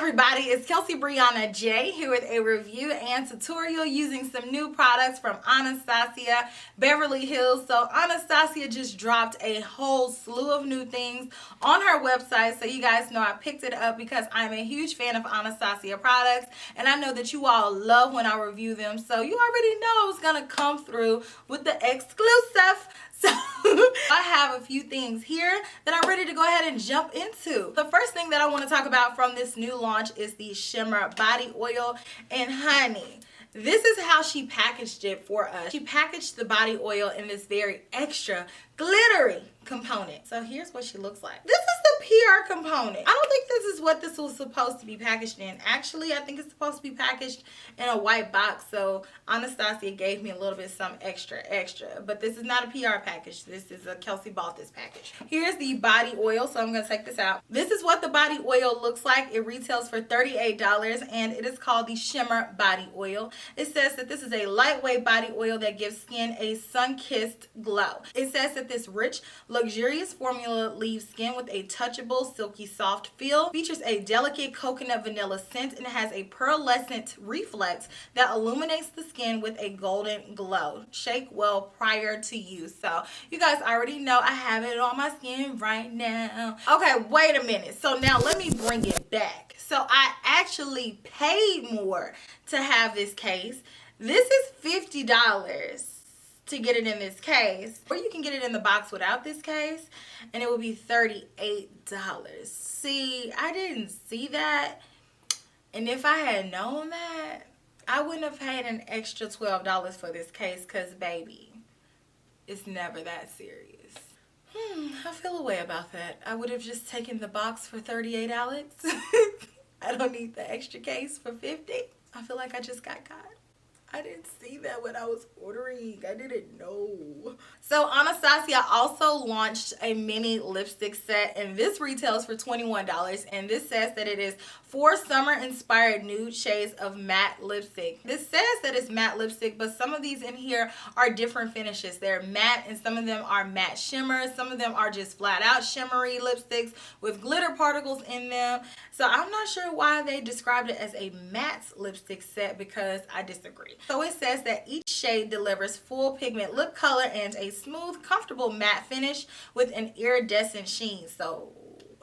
everybody, it's Kelsee Briana J here with a review and tutorial using some new products from Anastasia, Beverly Hills. So Anastasia just dropped a whole slew of new things on her website. So you guys know I picked it up because I'm a huge fan of Anastasia products. And I know that you all love when I review them. So you already know I was going to come through with the exclusive. So I have a few things here that I'm ready to go ahead and jump into. The first thing that I want to talk about from this new launch is the Shimmer Body Oil. And honey, this is how she packaged it for us. She packaged the body oil in this very extra glittery component. So here's what she looks like. This is the PR component. I don't think this is what this was supposed to be packaged in. Actually, I think it's supposed to be packaged in a white box. So Anastasia gave me a little bit some extra. But this is not a PR package. This is a Kelsee bought this package. Here's the body oil. So I'm going to take this out. This is what the body oil looks like. It retails for $38 and it is called the Shimmer Body Oil. It says that this is a lightweight body oil that gives skin a sun-kissed glow. It says that this rich, luxurious formula leaves skin with a touchable, silky soft feel, features a delicate coconut vanilla scent, and has a pearlescent reflex that illuminates the skin with a golden glow. Shake well prior to use. So you guys already know I have it on my skin right now. Okay, wait a minute. So now let me bring it back. So I actually paid more to have this case. This is $50 to get it in this case, or you can get it in the box without this case and it will be $38. See, I didn't see that, and if I had known that, I wouldn't have paid an extra $12 for this case, because baby, it's never that serious. I feel a way about that. I would have just taken the box for $38, Alex. I don't need the extra case for $50. I feel like I just got caught. I didn't see that when I was ordering. I didn't know. So Anastasia also launched a mini lipstick set, and this retails for $21, and this says that it is 4 summer inspired nude shades of matte lipstick. This says that it's matte lipstick, but some of these in here are different finishes. They're matte, and some of them are matte shimmer. Some of them are just flat out shimmery lipsticks with glitter particles in them. So I'm not sure why they described it as a matte lipstick set, because I disagree. So it says that each shade delivers full pigment lip color and a smooth, comfortable matte finish with an iridescent sheen. So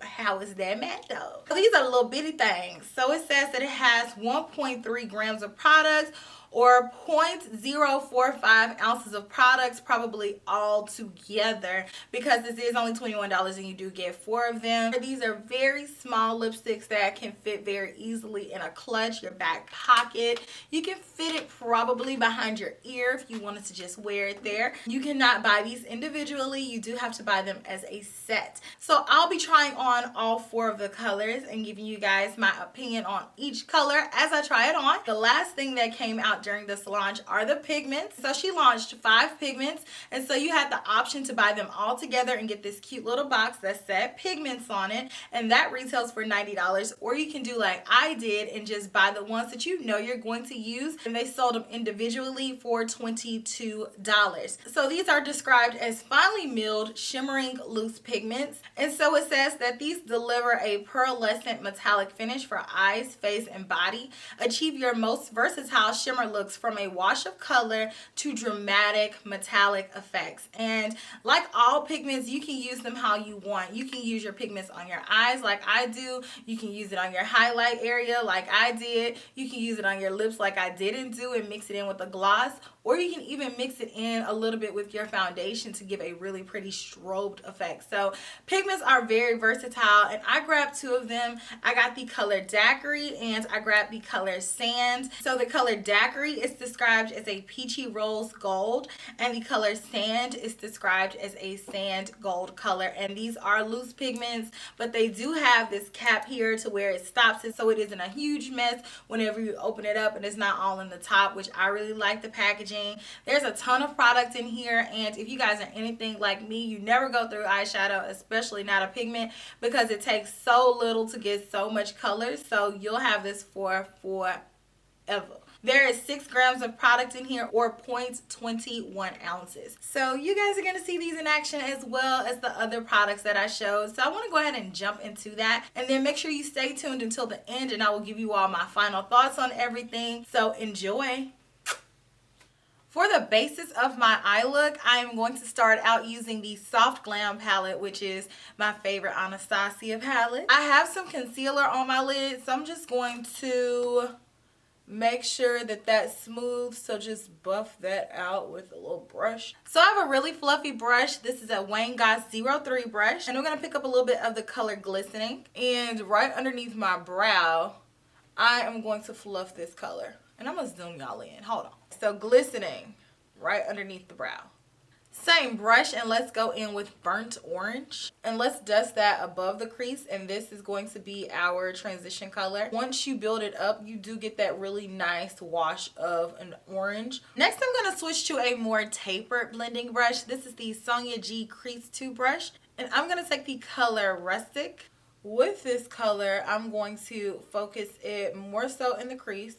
how is that matte though? So these are little bitty things. So it says that it has 1.3 grams of products, or 0.045 ounces of products, probably all together, because this is only $21 and you do get 4 of them. These are very small lipsticks that can fit very easily in a clutch, your back pocket. You can fit it probably behind your ear if you wanted to just wear it there. You cannot buy these individually. You do have to buy them as a set. So I'll be trying on all 4 of the colors and giving you guys my opinion on each color as I try it on. The last thing that came out during this launch are the pigments. So she launched 5 pigments, and so you had the option to buy them all together and get this cute little box that said pigments on it, and that retails for $90. Or you can do like I did and just buy the ones that you know you're going to use, and they sold them individually for $22. So these are described as finely milled shimmering loose pigments, and so it says that these deliver a pearlescent metallic finish for eyes, face, and body. Achieve your most versatile shimmer looks from a wash of color to dramatic metallic effects. And like all pigments, you can use them how you want. You can use your pigments on your eyes like I do. You can use it on your highlight area like I did. You can use it on your lips like I didn't do and mix it in with a gloss. Or you can even mix it in a little bit with your foundation to give a really pretty strobed effect. So pigments are very versatile, and I grabbed 2 of them. I got the color Daiquiri and I grabbed the color Sand. So the color Daiquiri is described as a peachy rose gold, and the color Sand is described as a sand gold color. And these are loose pigments, but they do have this cap here to where it stops it, so it isn't a huge mess whenever you open it up, and it's not all in the top, which I really like the packaging. There's a ton of products in here, and if you guys are anything like me, you never go through eyeshadow, especially not a pigment, because it takes so little to get so much color. So you'll have this for forever. There is 6 grams of product in here, or 0.21 ounces. So you guys are going to see these in action as well as the other products that I showed. So I want to go ahead and jump into that, and then make sure you stay tuned until the end, and I will give you all my final thoughts on everything. So enjoy. For the basis of my eye look, I am going to start out using the Soft Glam palette, which is my favorite Anastasia palette. I have some concealer on my lid, so I'm just going to make sure that that's smooth. So just buff that out with a little brush. So I have a really fluffy brush. This is a Wayne Goss 03 brush. And I'm going to pick up a little bit of the color Glistening. And right underneath my brow, I am going to fluff this color. And I'm going to zoom y'all in. Hold on. So Glistening right underneath the brow. Same brush, and let's go in with Burnt Orange. And let's dust that above the crease, and this is going to be our transition color. Once you build it up, you do get that really nice wash of an orange. Next, I'm going to switch to a more tapered blending brush. This is the Sonia G Crease 2 brush, and I'm going to take the color Rustic. With this color, I'm going to focus it more so in the crease.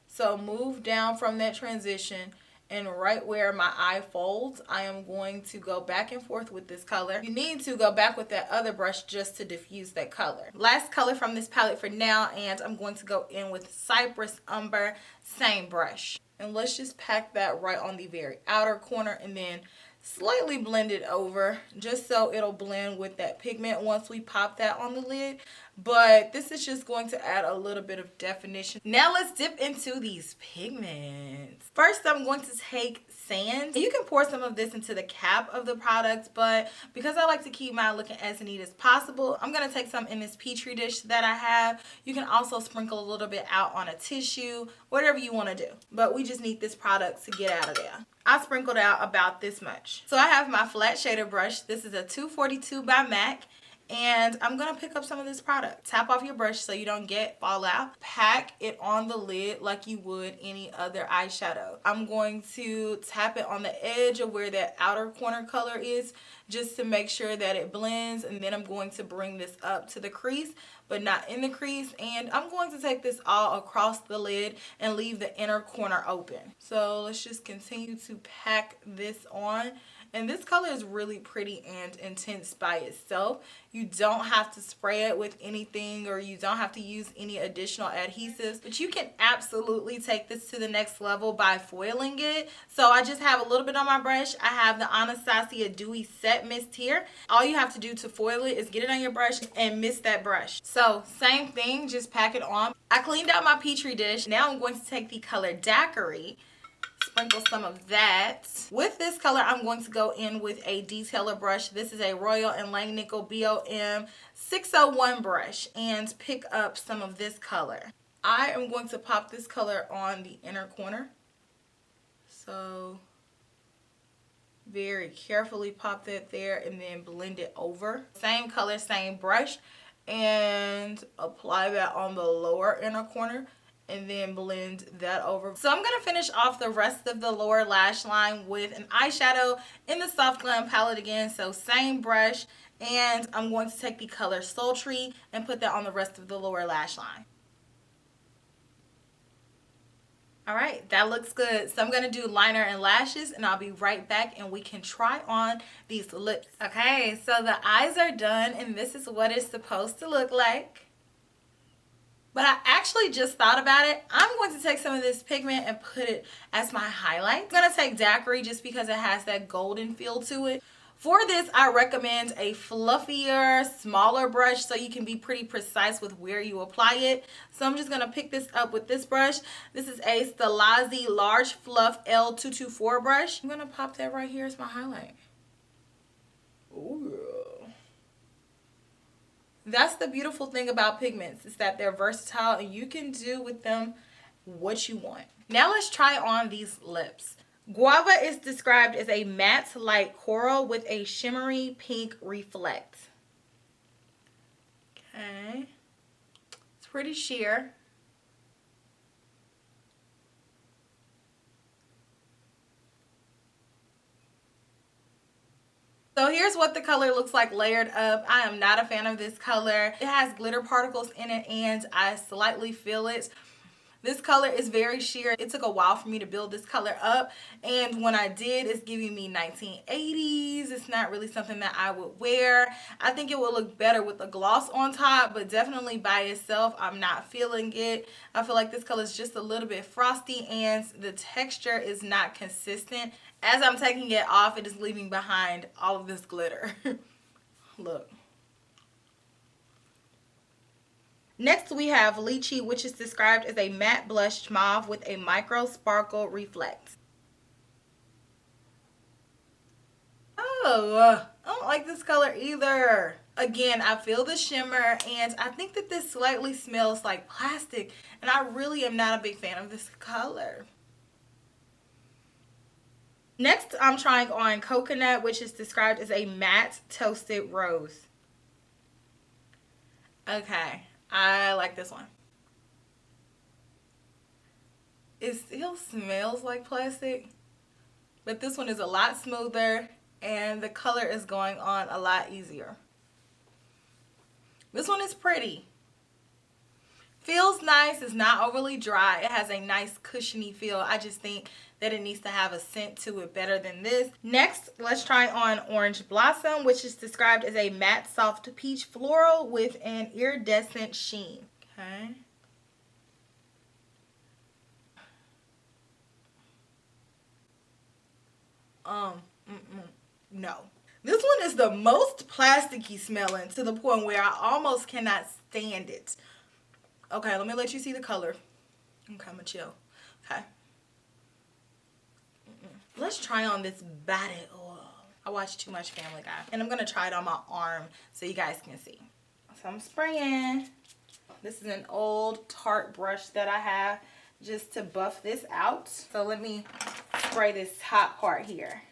So move down from that transition, and right where my eye folds, I am going to go back and forth with this color. You need to go back with that other brush just to diffuse that color. Last color from this palette for now, and I'm going to go in with Cypress Umber, same brush. And let's just pack that right on the very outer corner, and then slightly blend it over just so it'll blend with that pigment once we pop that on the lid. But this is just going to add a little bit of definition. Now let's dip into these pigments. First, I'm going to take sand. You can pour some of this into the cap of the product, but because I like to keep mine looking as neat as possible, I'm going to take some in this Petri dish that I have. You can also sprinkle a little bit out on a tissue, whatever you want to do. But we just need this product to get out of there. I sprinkled out about this much. So I have my flat shader brush. This is a 242 by MAC. And I'm going to pick up some of this product. Tap off your brush so you don't get fallout. Pack it on the lid like you would any other eyeshadow. I'm going to tap it on the edge of where that outer corner color is, just to make sure that it blends. And then I'm going to bring this up to the crease, but not in the crease. And I'm going to take this all across the lid and leave the inner corner open. So let's just continue to pack this on. And this color is really pretty and intense by itself. You don't have to spray it with anything, or you don't have to use any additional adhesives. But you can absolutely take this to the next level by foiling it. So I just have a little bit on my brush. I have the Anastasia Dewy Set Mist here. All you have to do to foil it is get it on your brush and mist that brush. So same thing, just pack it on. I cleaned out my Petri dish. Now I'm going to take the color Daiquiri. Sprinkle some of that. With this color, I'm going to go in with a detailer brush. This is a Royal & Langnickel BOM 601 brush, and pick up some of this color. I am going to pop this color on the inner corner. So very carefully pop that there, and then blend it over. Same color, same brush, and apply that on the lower inner corner, and then blend that over. So I'm going to finish off the rest of the lower lash line with an eyeshadow in the Soft Glam palette again. So same brush, and I'm going to take the color Sultry and put that on the rest of the lower lash line. All right, that looks good. So I'm going to do liner and lashes, and I'll be right back and we can try on these lips. Okay, so the eyes are done, and this is what it's supposed to look like. But I actually just thought about it. I'm going to take some of this pigment and put it as my highlight. I'm going to take Daiquiri just because it has that golden feel to it. For this, I recommend a fluffier, smaller brush so you can be pretty precise with where you apply it. So I'm just going to pick this up with this brush. This is a Stelazzi Large Fluff L224 brush. I'm going to pop that right here as my highlight. Ooh. That's the beautiful thing about pigments, is that they're versatile and you can do with them what you want. Now let's try on these lips. Guava is described as a matte light coral with a shimmery pink reflect. Okay. It's pretty sheer. So here's what the color looks like layered up. I am not a fan of this color. It has glitter particles in it and I slightly feel it. This color is very sheer. It took a while for me to build this color up, and when I did, it's giving me 1980s. It's not really something that I would wear. I think it would look better with a gloss on top, but definitely by itself, I'm not feeling it. I feel like this color is just a little bit frosty, and the texture is not consistent. As I'm taking it off, it is leaving behind all of this glitter. Look. Next we have Lychee, which is described as a matte blush mauve with a micro sparkle reflect. Oh, I don't like this color either. Again, I feel the shimmer, and I think that this slightly smells like plastic, and I really am not a big fan of this color. Next, I'm trying on Coconut, which is described as a matte toasted rose. Okay, I like this one. It still smells like plastic, but this one is a lot smoother, and the color is going on a lot easier. This one is pretty. Feels nice. It's not overly dry. It has a nice cushiony feel. I just think that it needs to have a scent to it better than this. Next, let's try on Orange Blossom, which is described as a matte soft peach floral with an iridescent sheen. Okay. No. This one is the most plasticky smelling, to the point where I almost cannot stand it. Okay, let me let you see the color. Okay, I'm gonna chill. Okay. Let's try on this body oil. I watch too much Family Guy, and I'm gonna try it on my arm so you guys can see. So I'm spraying. This is an old Tarte brush that I have just to buff this out. So let me spray this top part here.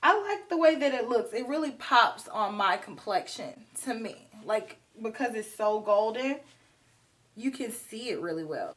I like the way that it looks. It really pops on my complexion to me. Like, because it's so golden, you can see it really well.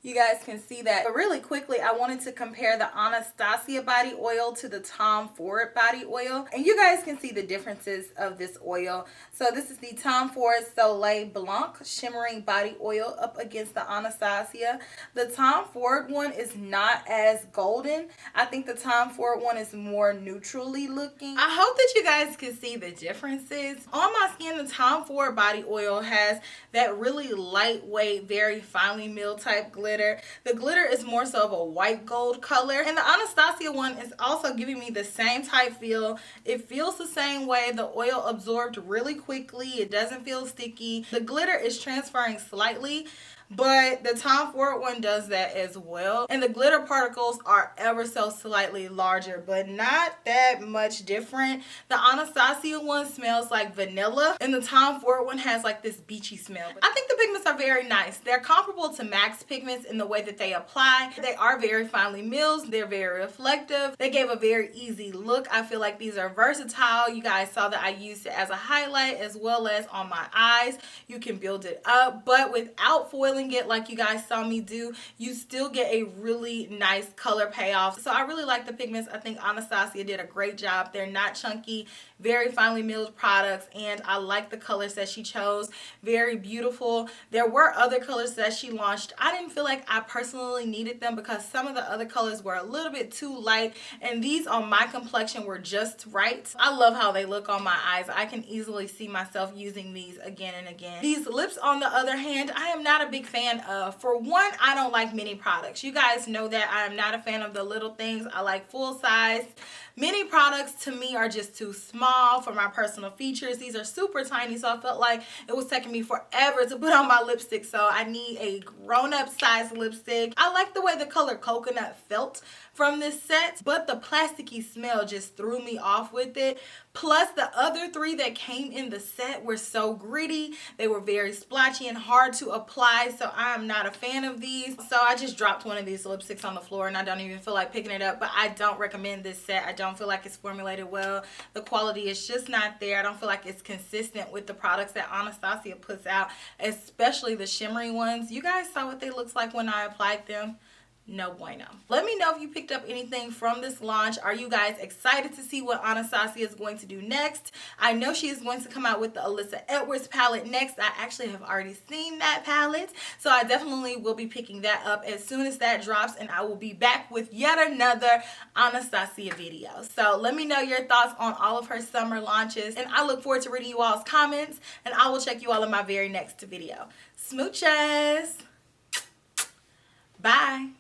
You guys can see that. But really quickly, I wanted to compare the Anastasia body oil to the Tom Ford body oil. And you guys can see the differences of this oil. So this is the Tom Ford Soleil Blanc Shimmering Body Oil up against the Anastasia. The Tom Ford one is not as golden. I think the Tom Ford one is more neutrally looking. I hope that you guys can see the differences. On my skin, the Tom Ford body oil has that really lightweight, very finely milled type glitter. The glitter is more so of a white gold color, and the Anastasia one is also giving me the same type feel. It feels the same way. The oil absorbed really quickly. It doesn't feel sticky. The glitter is transferring slightly, but the Tom Ford one does that as well. And the glitter particles are ever so slightly larger, but not that much different. The Anastasia one smells like vanilla, and the Tom Ford one has like this beachy smell. I think the pigments are very nice. They're comparable to MAC's pigments in the way that they apply. They are very finely milled. They're very reflective. They gave a very easy look. I feel like these are versatile. You guys saw that I used it as a highlight as well as on my eyes. You can build it up, but without foiling it like you guys saw me do, you still get a really nice color payoff. So I really like the pigments. I think Anastasia did a great job. They're not chunky, very finely milled products, and I like the colors that she chose. Very beautiful. There were other colors that she launched. I didn't feel like I personally needed them because some of the other colors were a little bit too light, and these on my complexion were just right. I love how they look on my eyes. I can easily see myself using these again and again. These lips, on the other hand, I am not a big fan of. For one, I don't like mini products. You guys know that I am not a fan of the little things. I like full size. Mini products to me are just too small for my personal features. These are super tiny, so I felt like it was taking me forever to put on my lipstick, so I need a grown-up size lipstick. I like the way the color Coconut felt from this set, but the plasticky smell just threw me off with it. Plus, the other three that came in the set were so gritty. They were very splotchy and hard to apply, so I'm not a fan of these. So I just dropped one of these lipsticks on the floor, and I don't even feel like picking it up, but I don't recommend this set. I don't feel like it's formulated well. The quality is just not there. I don't feel like it's consistent with the products that Anastasia puts out, especially the shimmery ones. You guys saw what they looked like when I applied them. no bueno. Let me know if you picked up anything from this launch. Are you guys excited to see what Anastasia is going to do next? I know she is going to come out with the Alyssa Edwards palette next. I actually have already seen that palette, so I definitely will be picking that up as soon as that drops, and I will be back with yet another Anastasia video. So let me know your thoughts on all of her summer launches, and I look forward to reading you all's comments, and I will check you all in my very next video. Smooches! Bye!